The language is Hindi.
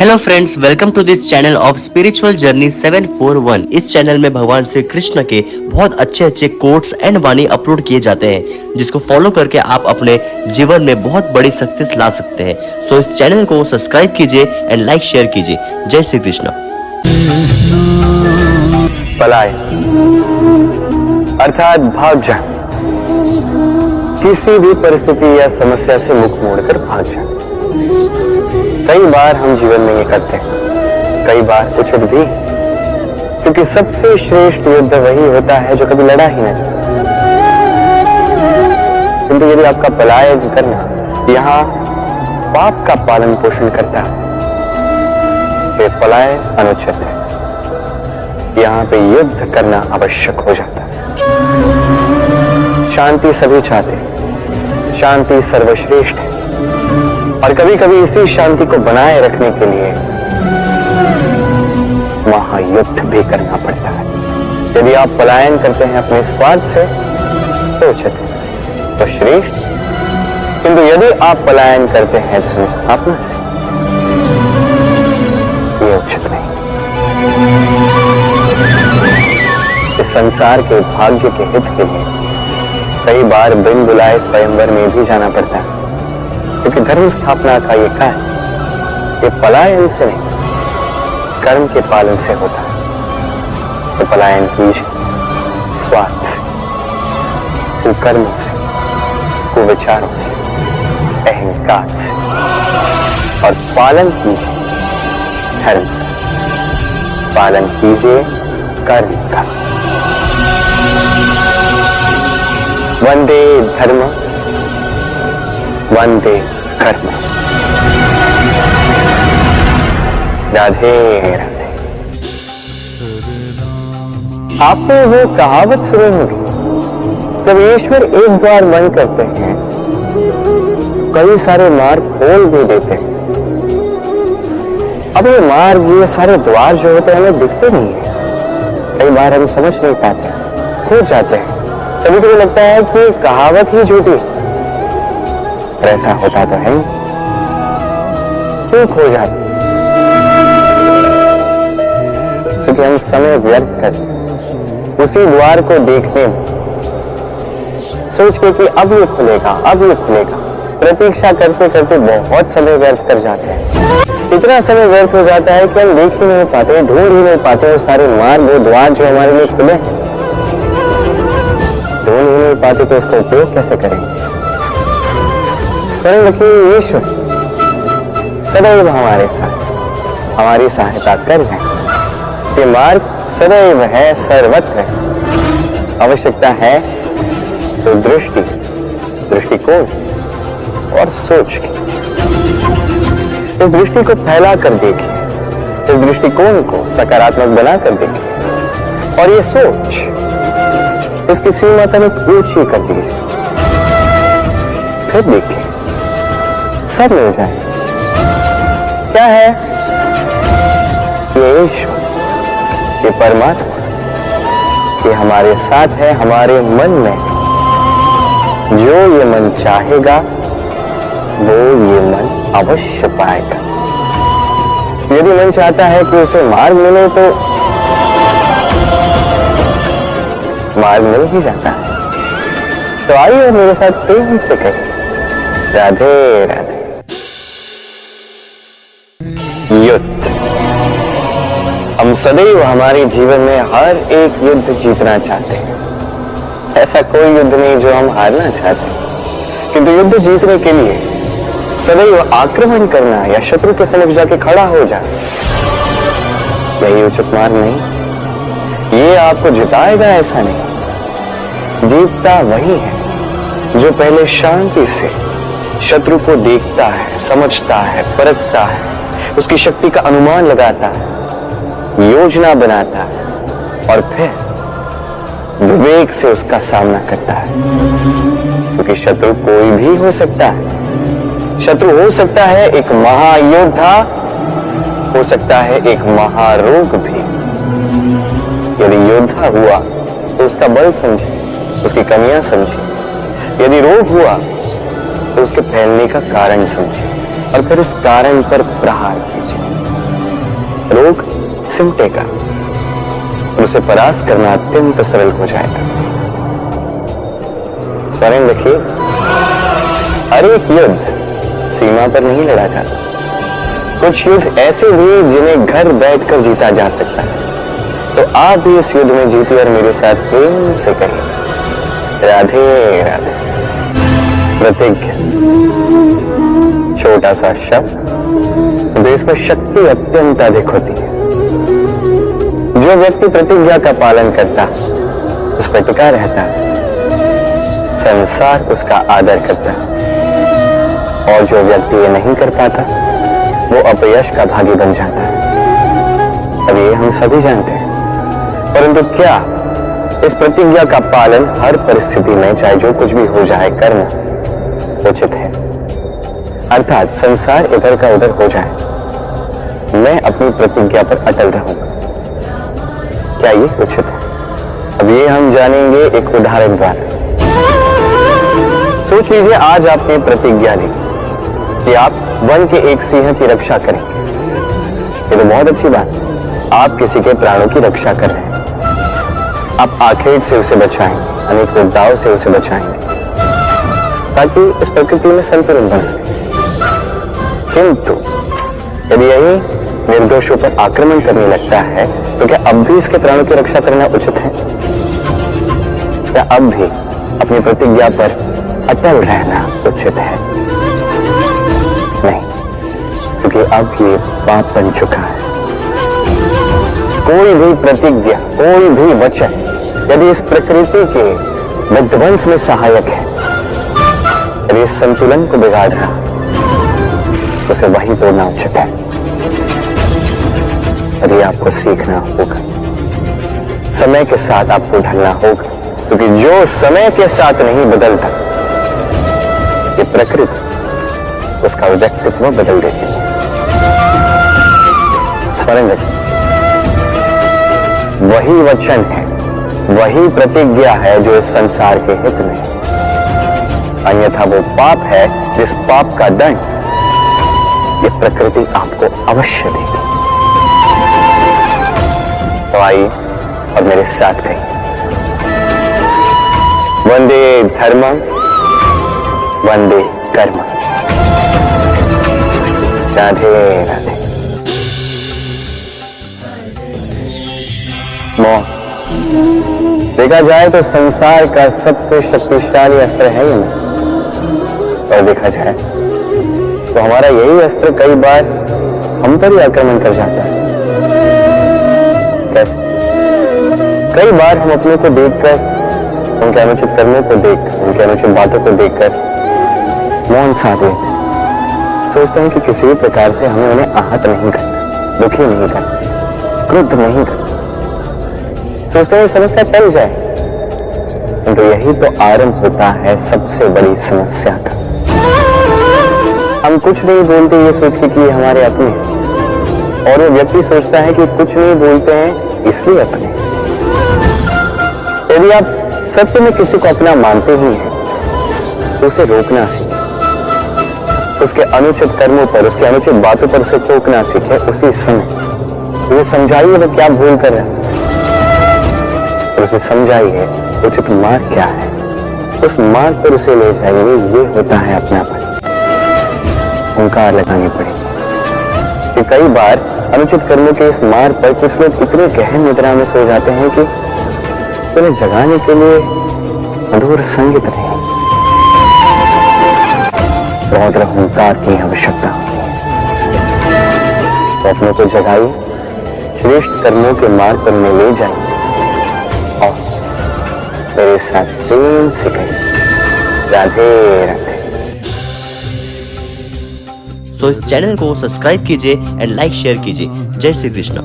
Hello friends, welcome to this channel of spiritual journey 741। इस चैनल में भगवान श्री कृष्ण के बहुत अच्छे कोट्स एंड वाणी अपलोड किए जाते हैं, जिसको फॉलो करके आप अपने जीवन में बहुत बड़ी सक्सेस ला सकते हैं। सो इस चैनल को सब्सक्राइब कीजिए एंड लाइक शेयर कीजिए। जय श्री कृष्ण। पलायन अर्थात भाग जाना, किसी भी परिस्थिति या समस्या से मुख मोड़कर भाग जाना। कई बार हम जीवन में ये करते हैं, कई बार उचित भी, क्योंकि सबसे श्रेष्ठ युद्ध वही होता है जो कभी लड़ा ही न जाए। किंतु यदि आपका पलायन करना यहाँ पाप का पालन पोषण करता है, तो पलायन अनुचित है। यहाँ पे युद्ध करना आवश्यक हो जाता है। शांति सभी चाहते हैं, शांति सर्वश्रेष्ठ है, और कभी कभी इसी शांति को बनाए रखने के लिए महायुद्ध भी करना पड़ता है। यदि आप पलायन करते हैं अपने स्वार्थ से तो उचित है, तो श्रेष्ठ। किंतु यदि आप पलायन करते हैं धर्म स्थापना से, ये उचित नहीं। इस संसार के भाग्य के हित के लिए कई बार बिन बुलाए स्वयंवर में भी जाना पड़ता है, क्योंकि धर्म स्थापना का ये कार्य, ये पलायन से नहीं, कर्म के पालन से होता है। तो पलायन कीजिए स्वार्थ से, कुकर्मों से, कुविचारों से, अहंकार से, और पालन कीजिए धर्म का, पालन कीजिए कर्म का। वंदे धर्म वंदे कर्म। राधे राधे। आपने वो कहावत सुनी होगी, जब ईश्वर एक द्वार बंद करते हैं, कई सारे मार्ग खोल भी देते हैं। अब ये मार्ग, ये सारे द्वार जो होते हैं, हमें दिखते नहीं है। कई बार हम समझ नहीं पाते, खो जाते हैं। कभी कभी लगता है कि कहावत ही झूठी, ऐसा होता तो है, क्यों खो जाते? क्योंकि हम समय व्यर्थ कर उसी द्वार को देखने में, सोच के कि अब ये खुलेगा, अब ये खुलेगा, प्रतीक्षा करते करते बहुत समय व्यर्थ कर जाते हैं। इतना समय व्यर्थ हो जाता है कि हम देख ही नहीं पाते, ढूंढ ही नहीं पाते वो सारे मार्ग, वो द्वार जो हमारे लिए खुले हैं, ढूंढ ही नहीं पाते तो इसको उपयोग कैसे करेंगे। स्वयं रखिए ईश्वर सदैव हमारे साथ, हमारी सहायता कर रहे हैं। ये मार्ग सदैव है, सर्वत्र है। आवश्यकता है तो दृष्टि, दृष्टिकोण और सोच की। इस दृष्टि को फैला कर देखिए, इस दृष्टिकोण को सकारात्मक बनाकर देखिए, और ये सोच, इसकी सीमा तक ऊंची कर दीजिए। फिर देखिए सब मिल जाए। क्या है ये ईश्वर, ये परमात्मा, ये हमारे साथ है। हमारे मन में जो ये मन चाहेगा, वो ये मन अवश्य पाएगा। यदि मन चाहता है कि उसे मार्ग मिले, तो मार्ग मिल ही जाता है। तो आइए और मेरे साथ तेजी से करें। राधे राधे। युद्ध, हम सदैव हमारे जीवन में हर एक युद्ध जीतना चाहते हैं। ऐसा कोई युद्ध नहीं जो हम हारना चाहते, किंतु युद्ध जीतने के लिए सदैव आक्रमण करना या शत्रु के समक्ष जाके खड़ा हो जाना, यही उचित मार्ग नहीं। ये आपको जिताएगा ऐसा नहीं। जीतता वही है जो पहले शांति से शत्रु को देखता है, समझता है, परखता है, उसकी शक्ति का अनुमान लगाता है, योजना बनाता है, और फिर विवेक से उसका सामना करता है। क्योंकि शत्रु कोई भी हो सकता है। शत्रु हो सकता है एक महायोद्धा, हो सकता है एक महारोग भी। यदि योद्धा हुआ तो उसका बल समझे, उसकी कमियां समझे। यदि रोग हुआ तो उसके फैलने का कारण समझे, और फिर उस कारण पर प्रहार कीजिए। रोग सिमटेगा और उसे परास्त करना अत्यंत सरल हो जाएगा। स्मरण रखिए, हर एक युद्ध सीमा पर नहीं लड़ा जाता। कुछ युद्ध ऐसे भी जिन्हें घर बैठकर जीता जा सकता है। तो आप भी इस युद्ध में जीतिए और मेरे साथ प्रेम से कहिए राधे राधे। प्रतिज्ञा, छोटा सा शब्द, इसमें शक्ति अत्यंत अधिक होती है। जो व्यक्ति प्रतिज्ञा का पालन करता, उस पर टिका रहता, संसार उसका आदर करता, और जो व्यक्ति ये नहीं कर पाता, वो अपयश का भागी बन जाता है। अब ये हम सभी जानते हैं, परंतु क्या इस प्रतिज्ञा का पालन हर परिस्थिति में, चाहे जो कुछ भी हो जाए, करना उचित है? अर्थात संसार इधर का उधर हो जाए, मैं अपनी प्रतिज्ञा पर अटल रहूंगा, क्या ये उचित है? अब ये हम जानेंगे एक उदाहरण द्वारा। सोच लीजिए, आज आपने प्रतिज्ञा ली कि आप वन के एक सिंह की रक्षा करेंगे। ये तो बहुत अच्छी बात है, आप किसी के प्राणों की रक्षा कर रहे हैं। आप आखेट से उसे बचाएंगे, अनेक विपदाओं से उसे बचाएंगे, ताकि इस प्रकृति में संतुलन बना रहे। किंतु यदि यही निर्दोषों पर आक्रमण करने लगता है, तो क्या अब भी इसके प्राणों की रक्षा करना उचित है? क्या अब भी अपनी प्रतिज्ञा पर अटल रहना उचित है? नहीं, क्योंकि अब ये पाप बन चुका है। कोई भी प्रतिज्ञा, कोई भी वचन यदि इस प्रकृति के विध्वंस में सहायक है, यदि इस संतुलन को बिगाड़ रहा, तो उसे वहीं तोड़ना उचित है। यदि आपको सीखना होगा, समय के साथ आपको ढलना होगा, क्योंकि जो समय के साथ नहीं बदलता, ये प्रकृति उसका व्यक्तित्व बदल देती है। स्मरण रखिए, वही वचन है, वही प्रतिज्ञा है जो इस संसार के हित में है। अन्यथा वो पाप है, जिस पाप का दंड ये प्रकृति आपको अवश्य देगी। तो आइए अब मेरे साथ कहिए, वंदे धर्मं वंदे कर्मं। राधे राधे। मौत, देखा जाए तो संसार का सबसे शक्तिशाली अस्त्र है ये मौत। और देखा जाए तो हमारा यही अस्त्र कई बार हम पर ही आक्रमण कर जाता है। कैसे? कई बार हम अपने को देखकर, उनके अनुचित कर्मों को देखकर, उनके अनुचित बातों को देखकर मौन साध लेते हैं। सोचते हैं कि किसी भी प्रकार से हमें उन्हें आहत नहीं करना, दुखी नहीं करना, क्रुद्ध नहीं करना। सोचते हैं समस्या टल जाए, किंतु यही तो आरंभ होता है सबसे बड़ी समस्या का। हम कुछ नहीं बोलते ये सोच के कि ये हमारे अपने हैं, और वो व्यक्ति सोचता है कि कुछ नहीं बोलते हैं इसलिए अपने। यदि आप सत्य में किसी को अपना मानते ही हैं, तो उसे रोकना सीखें, उसके अनुचित कर्मों पर, उसके अनुचित बातों पर उसे टोकना सीखें उसी समय। उसे समझाइए वो क्या भूल कर रहे हैं, और उसे समझाइए उचित मार्ग क्या है, उस मार्ग पर उसे ले जाइए। ये होता है अपनापन। ओंकार लगानी पड़ेगी कि कई बार अनुचित कर्मों के इस मार्ग पर कुछ लोग इतने गहन निद्रा में सो जाते हैं कि उन्हें जगाने के लिए मधुर संगीत नहीं, बहुत ओंकार की आवश्यकता होती है। तो अपने को जगाइए, श्रेष्ठ कर्मों के मार्ग पर उन्हें ले जाइए, और मेरे साथ प्रेम से कहिए राधे राधे। सो इस चैनल को सब्सक्राइब कीजिए एंड लाइक शेयर कीजिए। जय श्री कृष्ण।